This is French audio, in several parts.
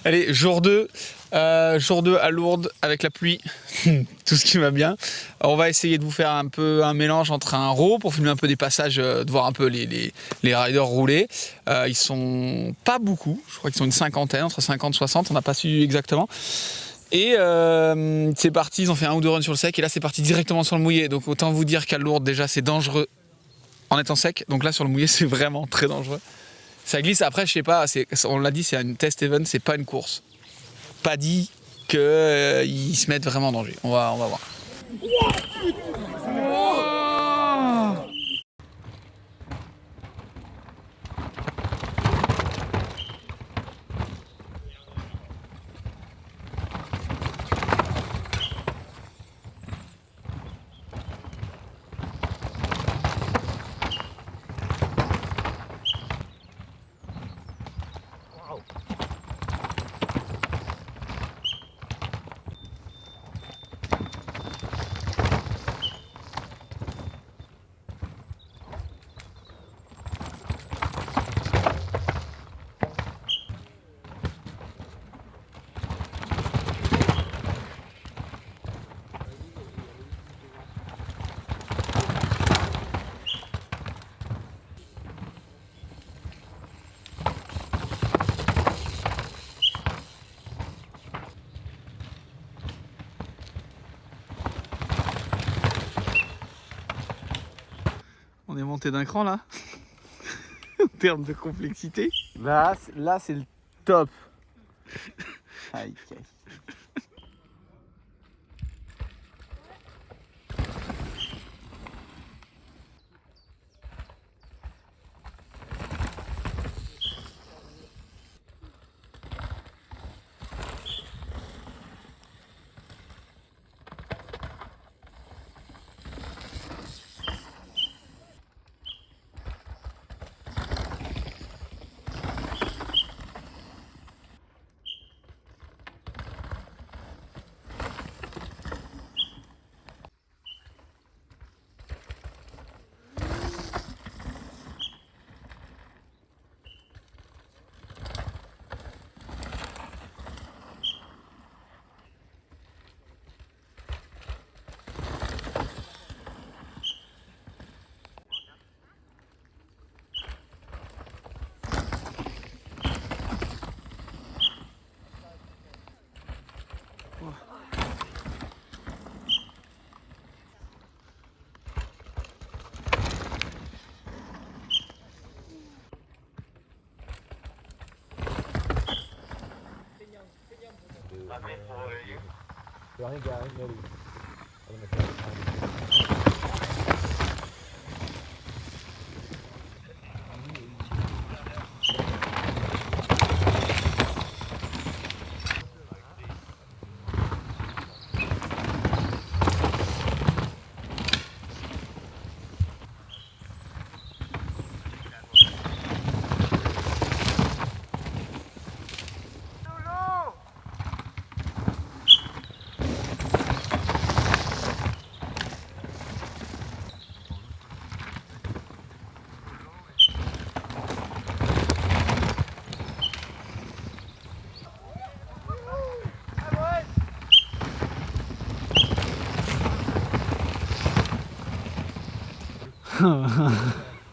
Allez, jour 2 à Lourdes avec la pluie, tout ce qui va bien. On va essayer de vous faire un peu un mélange entre un raw pour filmer un peu des passages, de voir un peu les riders rouler. Ils sont pas beaucoup, je crois qu'ils sont une cinquantaine, entre 50 et 60, on n'a pas su exactement. Et c'est parti, ils ont fait un ou deux runs sur le sec et là c'est parti directement sur le mouillé. Donc autant vous dire qu'à Lourdes déjà c'est dangereux en étant sec, donc là sur le mouillé c'est vraiment très dangereux. Ça glisse, après je sais pas, on l'a dit, c'est un test event, c'est pas une course. Pas dit qu'ils se mettent vraiment en danger, on va voir. On est monté d'un cran là, en termes de complexité. Là c'est le top. Aïe, aïe.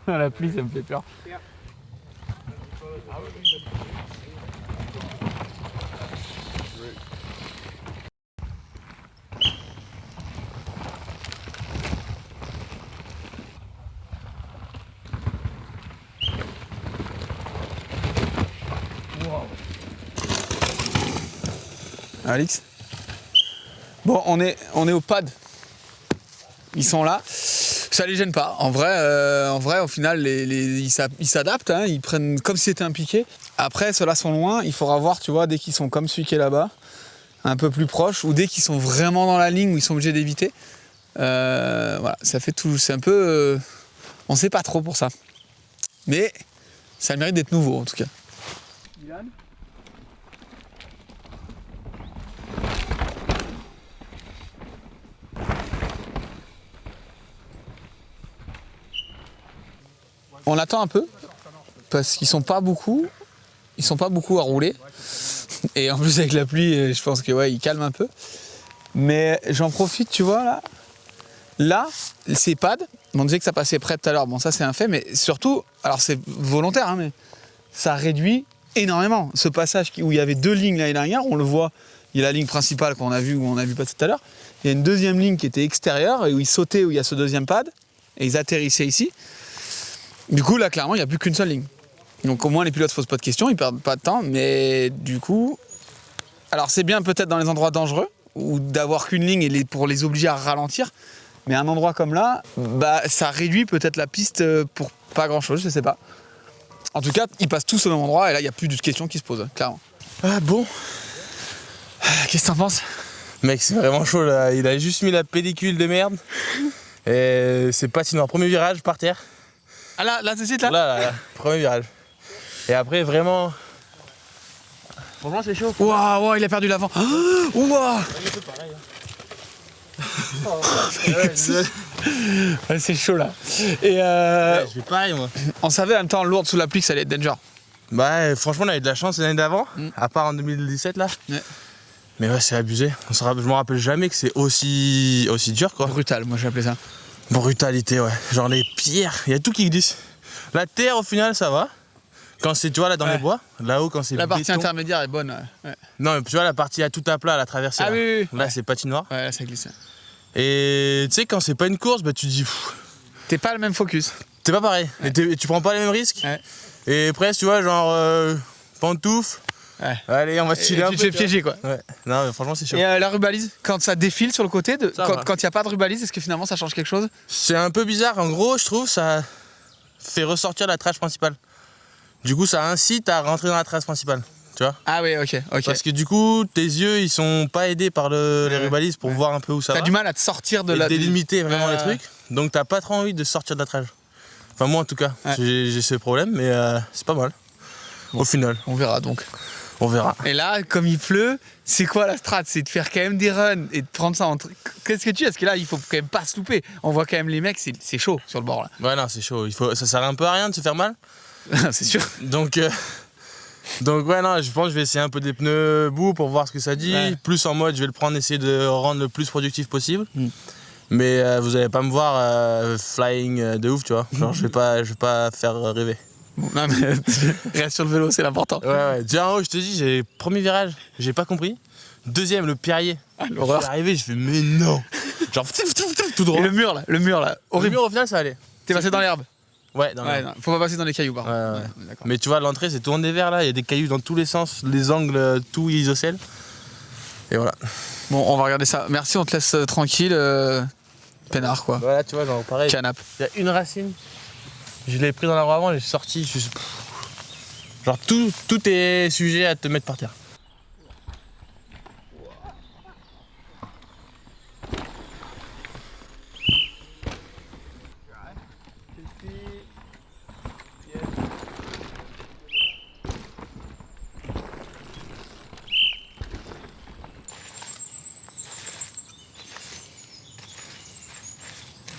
La pluie, ça me fait peur. Wow. Alix. Bon, on est au pad. Ils sont là. Ça les gêne pas. En vrai, au final, ils s'adaptent. Hein, ils prennent comme si c'était un piqué. Après, ceux-là sont loin. Il faudra voir, tu vois, dès qu'ils sont comme celui qui est là-bas, un peu plus proche, ou dès qu'ils sont vraiment dans la ligne où ils sont obligés d'éviter. Voilà, ça fait tout. C'est un peu. On sait pas trop pour ça. Mais ça mérite d'être nouveau en tout cas. Milan ? On attend un peu parce qu'ils sont pas beaucoup à rouler. Et en plus avec la pluie, je pense que ouais, il calme un peu. Mais j'en profite, tu vois là. Là, ces pads, on disait que ça passait près tout à l'heure. Bon, ça c'est un fait, mais surtout, alors c'est volontaire, hein, mais ça réduit énormément. Ce passage où il y avait 2 lignes l'année dernière, on le voit. Il y a la ligne principale qu'on a vue, où on a vu passer tout à l'heure. Il y a une deuxième ligne qui était extérieure et où ils sautaient, où il y a ce deuxième pad, et ils atterrissaient ici. Du coup, là, clairement, il n'y a plus qu'une seule ligne. Donc au moins, les pilotes ne se posent pas de questions, ils ne perdent pas de temps, mais du coup... Alors c'est bien peut-être dans les endroits dangereux, ou d'avoir qu'une ligne et pour les obliger à ralentir, mais un endroit comme là, bah, ça réduit peut-être la piste pour pas grand-chose, je sais pas. En tout cas, ils passent tous au même endroit, et là, il n'y a plus de questions qui se posent, clairement. Ah bon? Qu'est-ce que t'en penses? Mec, c'est vraiment chaud là. Il a juste mis la pellicule de merde. Et c'est patinoire. Premier virage par terre. Ah là, tout de suite là? Là, premier virage. Et après, vraiment. Franchement, c'est chaud. Waouh, il a perdu l'avant. Waouh! Ouais, c'est chaud là. Et Ouais, je fais pareil, moi. on savait en même temps, lourde sous la pluie, que ça allait être danger. Bah, franchement, on avait de la chance l'année d'avant, à part en 2017 là. Ouais. Mais ouais, c'est abusé. Je me rappelle jamais que c'est aussi dur quoi. Brutal, moi j'ai appelé ça. Brutalité, ouais. Genre les pierres, il y a tout qui glisse. La terre, au final, ça va. Quand c'est, tu vois, là dans les bois, là-haut, quand c'est La partie béton. intermédiaire est bonne. Ouais. Non, mais tu vois, la partie à tout à plat, la traversée. Ah là, oui, oui. Là, c'est patinoire. Ouais, là ça glisse. Et tu sais, quand c'est pas une course, bah tu te dis, pff, T'es pas le même focus. t'es pas pareil. Ouais. Et tu prends pas les mêmes risques. Ouais. Et presque, tu vois, genre, pantoufle. Ouais. Allez, on va se chiller un Tu peu. te fais tu vois. piéger quoi. Ouais. Non, mais franchement, c'est chaud. Et la rubalise, quand ça défile sur le côté, Ça va. quand il n'y a pas de rubalise, est-ce que finalement ça change quelque chose? C'est un peu bizarre. En gros, je trouve, ça fait ressortir la trace principale. Du coup, ça incite à rentrer dans la trace principale. Tu vois? Ah oui, ok. Parce que du coup, tes yeux, ils sont pas aidés par les rubalises pour voir un peu où ça T'as va. du mal à te sortir de Et la... délimiter vraiment les trucs. Donc, t'as pas trop envie de sortir de la trage. Enfin, moi en tout cas, Ouais. j'ai ce problème, mais c'est pas mal. Bon. Au final, On verra donc. on verra. Et là, comme il pleut, c'est quoi la strat? C'est de faire quand même des runs et de prendre ça entre... Qu'est-ce que tu as? Parce que là, il faut quand même pas se louper. On voit quand même les mecs, c'est chaud sur le bord là. Ouais, non, c'est chaud. Ça sert un peu à rien de se faire mal. C'est sûr. Donc ouais, non, je pense que je vais essayer un peu des pneus bout pour voir ce que ça dit. Ouais. Plus en mode, je vais le prendre, essayer de rendre le plus productif possible. Mais vous allez pas me voir flying de ouf, tu vois. Genre, je vais pas faire rêver. Bon, non mais reste sur le vélo, c'est l'important. Ouais. Déjà en haut, je te dis, j'ai premier virage, j'ai pas compris. Deuxième, le Perrier. Ah, Je l'horreur. suis arrivé, je fais, mais non. Genre, tout droit. Et le mur là, Au horrible. mur, au final, ça allait. T'es passé dans l'herbe? Ouais, dans Ouais, le- non, faut pas passer dans les cailloux par contre. Ouais. D'accord. Mais tu vois, l'entrée, c'est tout en dévers là. Il y a des cailloux dans tous les sens, les angles, tout isocèle. Et voilà. Bon, on va regarder ça. Merci, on te laisse tranquille. Peinard quoi. Voilà, tu vois, genre pareil. Canap. Il y a une racine. Je l'ai pris dans la roue avant, j'ai sorti. Genre, tout est sujet à te mettre par terre.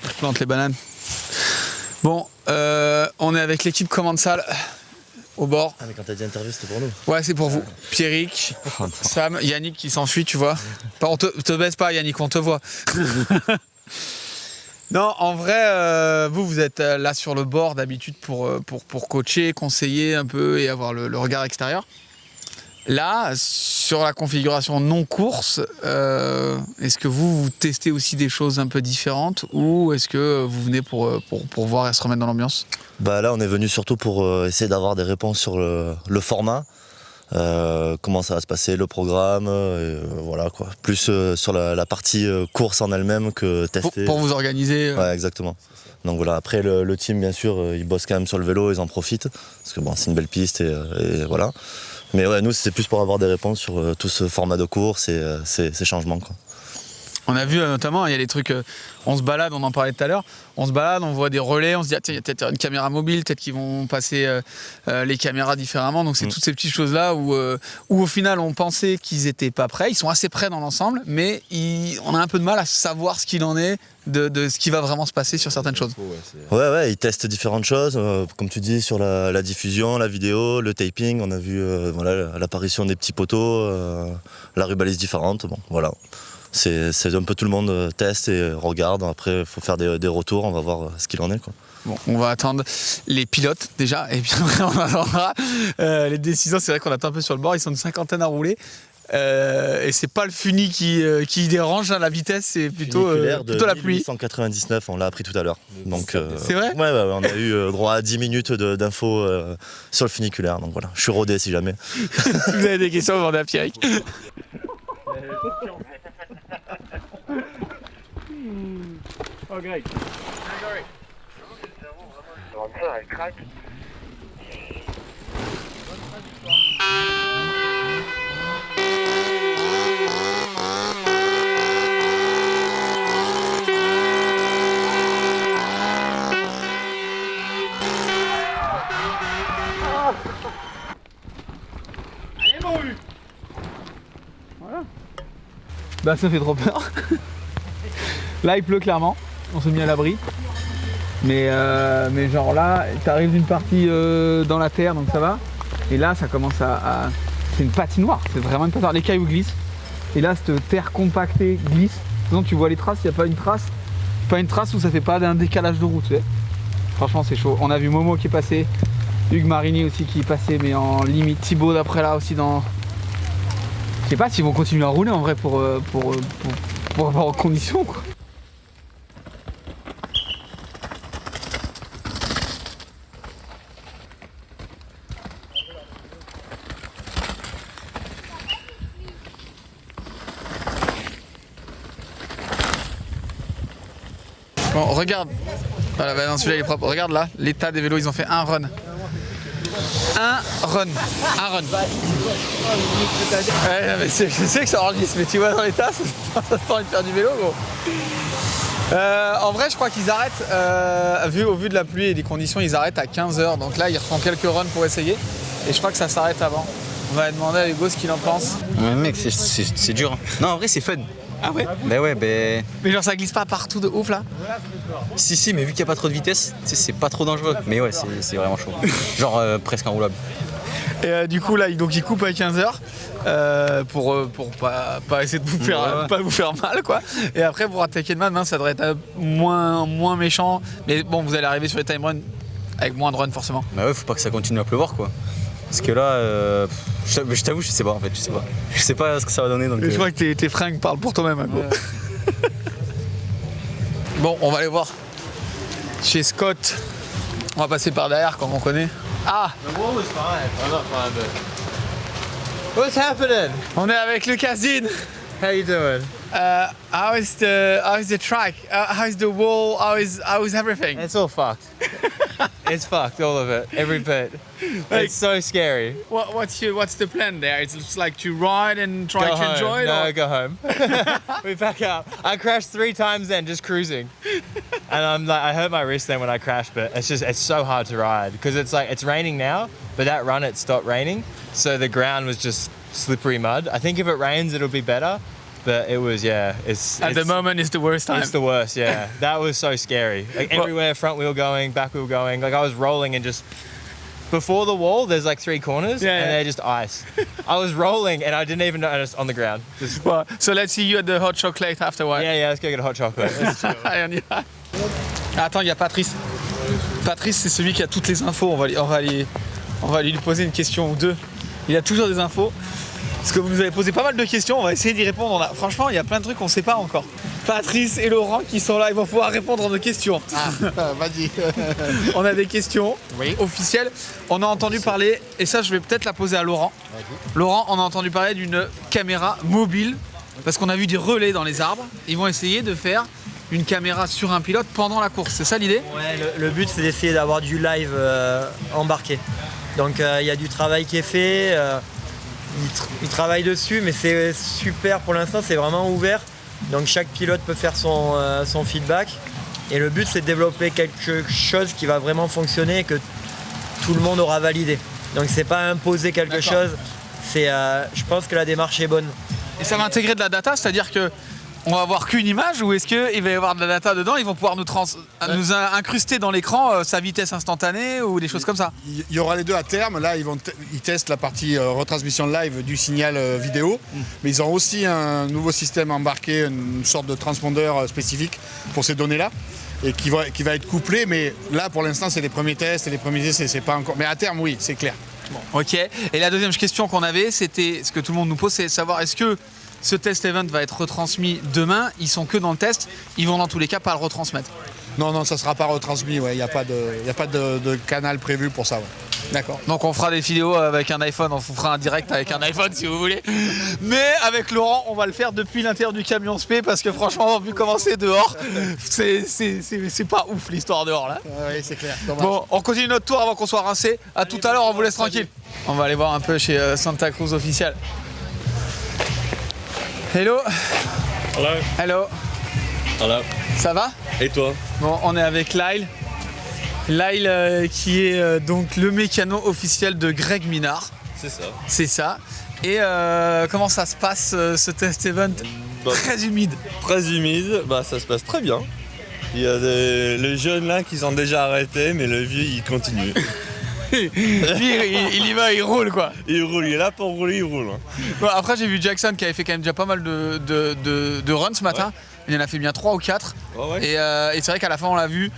Je plante les bananes. Bon, on est avec l'équipe Commensal au bord. Ah mais quand t'as dit interview c'était pour nous. Ouais, c'est pour vous. Pierrick, Sam, Yannick qui s'enfuit, tu vois. On te baisse pas, Yannick, on te voit. Non, en vrai, vous êtes là sur le bord d'habitude pour coacher, conseiller un peu et avoir le regard extérieur. Là, sur la configuration non-course, est-ce que vous testez aussi des choses un peu différentes ou est-ce que vous venez pour voir et se remettre dans l'ambiance? Bah là on est venu surtout pour essayer d'avoir des réponses sur le format, comment ça va se passer, le programme, voilà quoi. Plus sur la partie course en elle-même que tester. Pour vous organiser Ouais exactement. Donc voilà, après le team bien sûr, ils bossent quand même sur le vélo, ils en profitent, parce que bon c'est une belle piste et voilà. Mais ouais, nous c'est plus pour avoir des réponses sur tout ce format de course et ces changements quoi. On a vu notamment, il y a des trucs, on se balade, on en parlait tout à l'heure, on se balade, on voit des relais, on se dit, ah, tiens, il y a peut-être une caméra mobile, peut-être qu'ils vont passer les caméras différemment. Donc c'est toutes ces petites choses-là où au final on pensait qu'ils n'étaient pas prêts. Ils sont assez prêts dans l'ensemble, mais on a un peu de mal à savoir ce qu'il en est de ce qui va vraiment se passer sur certaines choses. Ouais, ils testent différentes choses, comme tu dis, sur la diffusion, la vidéo, le taping. On a vu l'apparition des petits poteaux, la rubalise différente. Bon, voilà. C'est un peu tout le monde teste et regarde. Après, il faut faire des retours, on va voir ce qu'il en est, quoi. Bon, on va attendre les pilotes déjà, et puis après on attendra les décisions. C'est vrai qu'on attend un peu sur le bord, ils sont une cinquantaine à rouler. Et c'est pas le funi qui dérange, hein, la vitesse, c'est plutôt la pluie. 199, on l'a appris tout à l'heure. Donc, c'est vrai ? Ouais, on a eu droit à 10 minutes d'infos sur le funiculaire. Donc voilà, je suis rodé si jamais. Si vous avez des questions, demandez à Pierrick. Oh, great. Elle craque. Bah ça fait trop peur. Là il pleut clairement, on s'est mis à l'abri. Mais genre là, t'arrives d'une partie dans la terre, donc ça va. Et là ça commence à... C'est une patinoire, c'est vraiment une patinoire. Les cailloux glissent. Et là cette terre compactée glisse. Sinon tu vois les traces, il n'y a pas une trace. Pas une trace où ça fait pas d'un décalage de route, tu sais. Franchement c'est chaud. On a vu Momo qui est passé, Hugues Marini aussi qui est passé, mais en limite. Thibaut d'après là aussi dans... Je sais pas s'ils vont continuer à rouler en vrai pour avoir en condition, quoi. Bon, regarde. Voilà, bah non, celui-là il est propre. Regarde là, l'état des vélos, ils ont fait un run. Un run. Ouais, mais je sais que ça enregistre, mais tu vois dans l'état, ça te fait envie de faire du vélo, gros. En vrai, je crois qu'ils arrêtent, au vu de la pluie et des conditions, ils arrêtent à 15h. Donc là, ils refont quelques runs pour essayer. Et je crois que ça s'arrête avant. On va demander à Hugo ce qu'il en pense. Ouais, mec, c'est dur. Non, en vrai, c'est fun. Ah ouais? Bah ouais, bah... Mais genre, ça glisse pas partout de ouf là? Si, mais vu qu'il n'y a pas trop de vitesse, tu sais, c'est pas trop dangereux. Mais ouais, c'est vraiment chaud. Genre presque enroulable. Et du coup là, donc il coupe à 15h pour pas essayer de pas vous faire mal, quoi. Et après pour attaquer de main, ça devrait être moins méchant. Mais bon, vous allez arriver sur les time runs avec moins de run forcément. Bah ouais, faut pas que ça continue à pleuvoir, quoi. Parce que là, je t'avoue, je sais pas en fait, je sais pas ce que ça va donner. Donc, je crois que tes fringues parlent pour toi-même, hein, gros. Bon, on va aller voir chez Scott. On va passer par derrière comme on connaît. Ah! What's happening? On est avec Lucas Dean. How you doing? How is the track? How is the wall? How is everything? It's all fucked. It's fucked, all of it, every bit. It's so scary. What's the plan there? It's just like to ride and try to enjoy it? No, go home. We back up. I crashed 3 times then, just cruising. And I'm like, I hurt my wrist then when I crashed, but it's so hard to ride because it's raining now, but that run it stopped raining, so the ground was just slippery mud. I think if it rains, it'll be better. But it was, At the moment, it's the worst time. It's the worst, yeah. That was so scary. Like everywhere, front wheel going, back wheel going. Like I was rolling and just before the wall, there's like 3 corners and they're just ice. I was rolling and I didn't even notice on the ground. Well, so let's see you at the hot chocolate afterwards. Yeah, let's go get a hot chocolate. Allez, on y va. Attends, il y a Patrice. Patrice, c'est celui qui a toutes les infos. On va lui poser une question ou deux. Il a toujours des infos. Parce que vous nous avez posé pas mal de questions, on va essayer d'y répondre. Franchement, il y a plein de trucs qu'on ne sait pas encore. Patrice et Laurent qui sont là, ils vont pouvoir répondre à nos questions. Vas-y. On a des questions officielles. On a entendu parler, et ça je vais peut-être la poser à Laurent. Laurent, on a entendu parler d'une caméra mobile, parce qu'on a vu des relais dans les arbres. Ils vont essayer de faire une caméra sur un pilote pendant la course, c'est ça l'idée? Ouais, le but c'est d'essayer d'avoir du live embarqué. Donc il y a du travail qui est fait. Ils travaillent dessus, mais c'est super pour l'instant, c'est vraiment ouvert. Donc chaque pilote peut faire son feedback. Et le but c'est de développer quelque chose qui va vraiment fonctionner et que tout le monde aura validé. Donc c'est pas imposer quelque chose, je pense que la démarche est bonne. Et ça va intégrer de la data, c'est-à-dire que on va avoir qu'une image ou est-ce qu'il va y avoir de la data dedans? Ils vont pouvoir nous incruster dans l'écran sa vitesse instantanée ou des choses comme ça? Il y aura les deux à terme. Là, ils testent la partie retransmission live du signal vidéo. Mais ils ont aussi un nouveau système embarqué, une sorte de transpondeur spécifique pour ces données-là. Et qui va être couplé. Mais là, pour l'instant, c'est les premiers tests et les premiers essais. C'est pas encore. Mais à terme, oui, c'est clair. Bon, ok. Et la deuxième question qu'on avait, c'était ce que tout le monde nous pose, c'est de savoir est-ce que ce test event va être retransmis demain? Ils sont que dans le test, ils vont dans tous les cas pas le retransmettre. Non, ça sera pas retransmis. Il n'y a pas de canal prévu pour ça. Ouais. D'accord. Donc on fera des vidéos avec un iPhone, on vous fera un direct avec un iPhone si vous voulez. Mais avec Laurent, on va le faire depuis l'intérieur du camion spé parce que franchement, vu comment c'est dehors, c'est pas ouf l'histoire dehors là. Oui, c'est clair. Dommage. Bon, on continue notre tour avant qu'on soit rincé. À tout à l'heure, on vous laisse tranquille. On va aller voir un peu chez Santa Cruz Official. Hello. Hello. Hello. Hello. Ça va? Et toi? Bon, on est avec Lyle. Lyle qui est donc le mécano officiel de Greg Minard. C'est ça. C'est ça. Et comment ça se passe ce test event très humide? Très humide, ça se passe très bien. Il y a les jeunes là qui sont déjà arrêtés, mais le vieux il continue. Lui, il y va, il roule quoi. Il roule, il est là pour rouler, il roule. Bon, après j'ai vu Jackson qui avait fait quand même déjà pas mal de runs ce matin. Il en a fait bien 3 ou 4. Ouais. Et c'est vrai qu'à la fin on l'a vu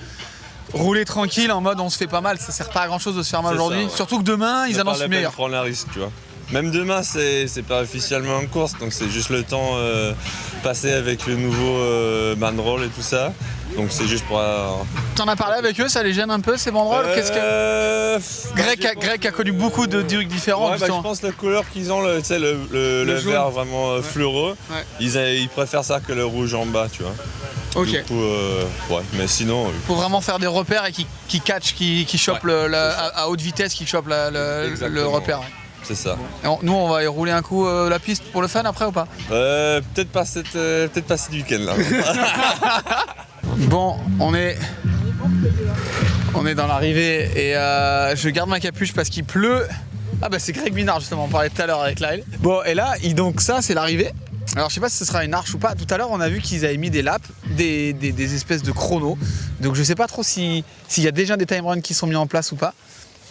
rouler tranquille en mode on se fait pas mal, ça sert pas à grand chose de se faire mal C'est aujourd'hui. ça, ouais. Surtout que demain ils annoncent meilleur. Prendre la risque, tu vois. Même demain c'est pas officiellement en course, donc c'est juste le temps passé avec le nouveau bandroll et tout ça. Donc c'est juste pour... T'en as parlé avec eux, ça les gêne un peu ces banderoles? Greg a connu beaucoup de trucs différents. Ouais, je pense que la couleur qu'ils ont, le vert vraiment fluoreux, ils préfèrent ça que le rouge en bas, tu vois. Ok. Du coup, mais sinon... Faut vraiment faire des repères et qui catch, qui chope à haute vitesse, qui chope le repère. Ouais. C'est ça. Et nous on va y rouler un coup la piste pour le fun après ou pas? Peut-être pas ce week-end là. Bon, on est dans l'arrivée et je garde ma capuche parce qu'il pleut. Ah bah c'est Greg Minard justement, on parlait tout à l'heure avec Lyle. Bon et là, donc ça c'est l'arrivée. Alors je sais pas si ce sera une arche ou pas. Tout à l'heure on a vu qu'ils avaient mis des laps, des espèces de chronos. Donc je sais pas trop s'il y a déjà des time runs qui sont mis en place ou pas.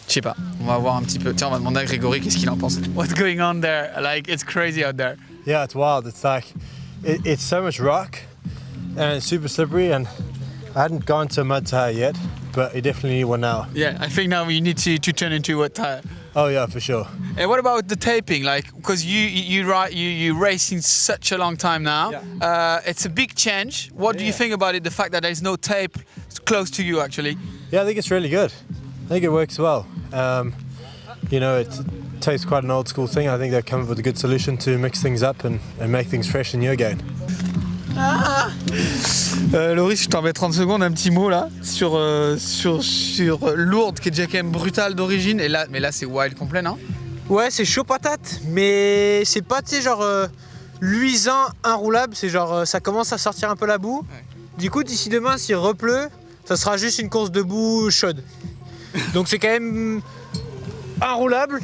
Je sais pas, on va voir un petit peu. Tiens, on va demander à Grégory qu'est-ce qu'il en pense. What's going on there? Like it's crazy out there. Yeah, it's wild. It's like it's so much rock and it's super slippery, and I hadn't gone to a mud tire yet, but you definitely need one now. Yeah, I think now you need to turn into what tire? Oh yeah, for sure. And what about the taping? Like, because you racing such a long time now, it's a big change. What do you think about it? The fact that there's no tape close to you, actually. Yeah, I think it's really good. I think it works well. It takes quite an old school thing. I think they've come up with a good solution to mix things up and make things fresh and new again. Loris, je t'en mets 30 secondes, un petit mot là sur Lourdes qui est déjà quand même brutal d'origine. Mais là c'est wild complet, non? Ouais, c'est chaud patate, mais c'est pas, tu sais, genre luisant, inroulable. C'est genre ça commence à sortir un peu la boue. Ouais. Du coup, d'ici demain, s'il repleut, ça sera juste une course de boue chaude. Donc c'est quand même inroulable,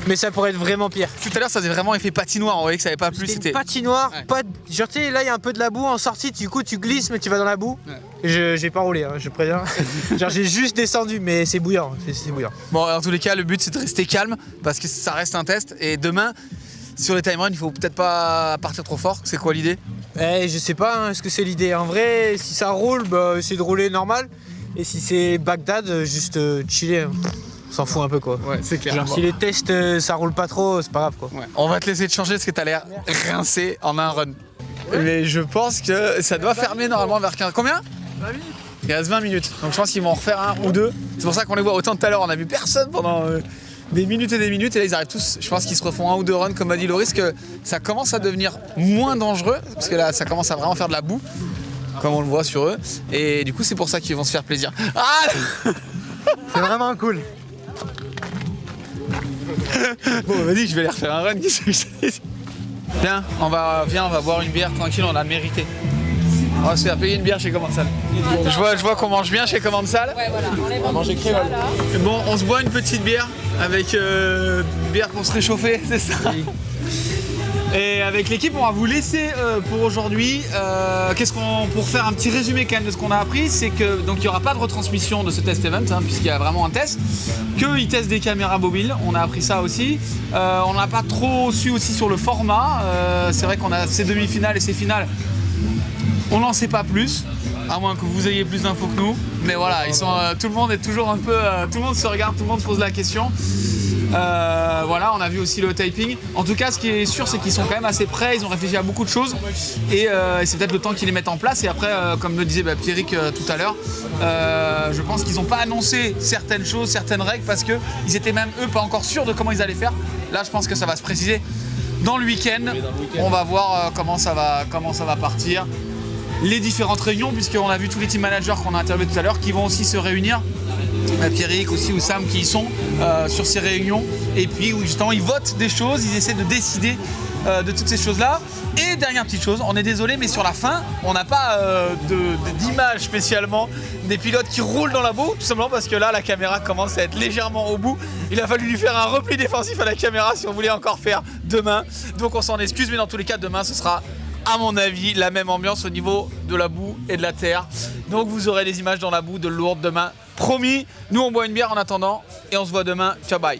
mais ça pourrait être vraiment pire. Tout à l'heure ça faisait vraiment effet patinoire, on voyait que ça avait pas plu. C'était une patinoire, ouais. Genre tu sais là il y a un peu de la boue en sortie, du coup tu glisses mais tu vas dans la boue. Ouais. J'ai pas roulé, hein, je préviens. Genre j'ai juste descendu mais c'est bouillant, c'est bouillant. Bon en tous les cas le but c'est de rester calme parce que ça reste un test et demain sur les time runs il faut peut-être pas partir trop fort. C'est quoi l'idée? Je sais pas, hein, est-ce que c'est l'idée? En vrai si ça roule, essayer de rouler normal. Et si c'est Bagdad, juste chiller, hein. On s'en fout un peu quoi. Ouais, c'est clair. Genre si les tests ça roule pas trop, c'est pas grave quoi. Ouais. On va te laisser te changer parce que t'as l'air rincé en un run. Mais je pense que ça doit fermer normalement vers 15. Combien? 20 minutes. Il reste 20 minutes. Donc je pense qu'ils vont en refaire un ou deux. C'est pour ça qu'on les voit autant tout à l'heure. On a vu personne pendant des minutes et des minutes. Et là ils arrivent tous. Je pense qu'ils se refont un ou deux runs comme a dit Loris, que ça commence à devenir moins dangereux. Parce que là ça commence à vraiment faire de la boue. Comme on le voit sur eux. Et du coup c'est pour ça qu'ils vont se faire plaisir. Ah c'est vraiment cool. Bon on m'a dit que je vais aller refaire un run. Viens, on va boire une bière tranquille, on a mérité. On va se faire payer une bière chez Commensal. Je vois qu'on mange bien chez Commensal. Ouais, voilà. On va manger créole. Bon, on se boit une petite bière avec bière pour se réchauffer, c'est ça. Et avec l'équipe, on va vous laisser pour aujourd'hui. Pour faire un petit résumé quand même de ce qu'on a appris, c'est que donc il n'y aura pas de retransmission de ce test event, puisqu'il y a vraiment un test. Qu'ils testent des caméras mobiles, on a appris ça aussi. On n'a pas trop su aussi sur le format. C'est vrai qu'on a ces demi-finales et ces finales. On n'en sait pas plus, à moins que vous ayez plus d'infos que nous. Mais voilà, tout le monde est toujours un peu. Tout le monde se regarde, tout le monde se pose la question. Voilà, on a vu aussi le typing. En tout cas, ce qui est sûr, c'est qu'ils sont quand même assez prêts. Ils ont réfléchi à beaucoup de choses. Et c'est peut-être le temps qu'ils les mettent en place. Et après, comme le disait Pierrick tout à l'heure, je pense qu'ils n'ont pas annoncé certaines choses, certaines règles, parce qu'ils étaient même, eux, pas encore sûrs de comment ils allaient faire. Là, je pense que ça va se préciser dans le week-end. On va voir comment ça va partir. Les différentes réunions, puisqu'on a vu tous les team managers qu'on a interviewés tout à l'heure qui vont aussi se réunir. Pierrick aussi ou Sam qui y sont sur ces réunions. Et puis justement ils votent des choses, ils essaient de décider de toutes ces choses-là. Et dernière petite chose, on est désolé mais sur la fin, on n'a pas d'image spécialement des pilotes qui roulent dans la boue, tout simplement parce que là la caméra commence à être légèrement au bout. Il a fallu lui faire un repli défensif à la caméra si on voulait encore faire demain. Donc on s'en excuse, mais dans tous les cas demain ce sera à mon avis la même ambiance au niveau de la boue et de la terre. Donc vous aurez des images dans la boue de Lourdes demain. Promis, nous on boit une bière en attendant et on se voit demain. Ciao, bye.